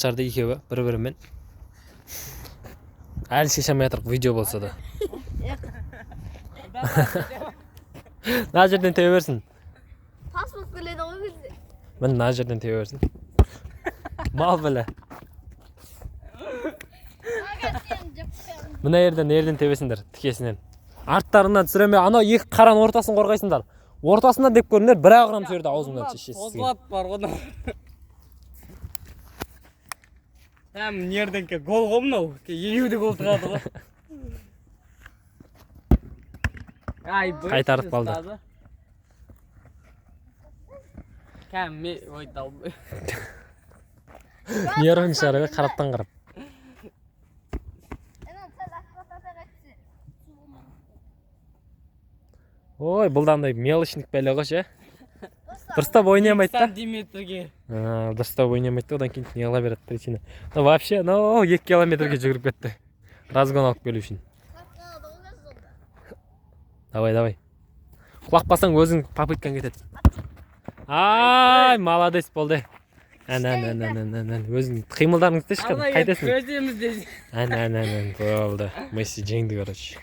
чарды экөөбү бири-бири менен. Али шешемей атырык видео болсо да. Мына жерден тебе берсин. Паспорт келеді ғой бізде. Мен мына жерден тебе берсин. Мал беле. Мына жерден тебесиндер тикесинен. Арттарынан түсіреме, анау екі қараның ортасын қорғайсыңдар. Ортасынан деп көріңдер, бір ағырам сөйірді аузыңдан шешесіз. Озлат бар ғына. Әм, нерден ке гол ғомнау, ке елеуді гол тұғады ғой. Қайтарып қалды. Кәм, ме, ойдал. Нервің шарығы қараптан қарап. Ой, бұлдандай мелочник бәлі ғош, Дұрыстап ойнамайды да? Сантиметрге. Дұрыстап ойнамайды, одан кейін не қыла береді причина. Вообще, 2 километрге жүгіріп кетті. Разгон алып келу үшін. Давай. Құлақ басаң өзің попыткан кетеді. Ай, молодец болды. Өзің қимылдарыңызды ешқандай қайтесің. Көземізде. Болды. Месси жеңді, короче.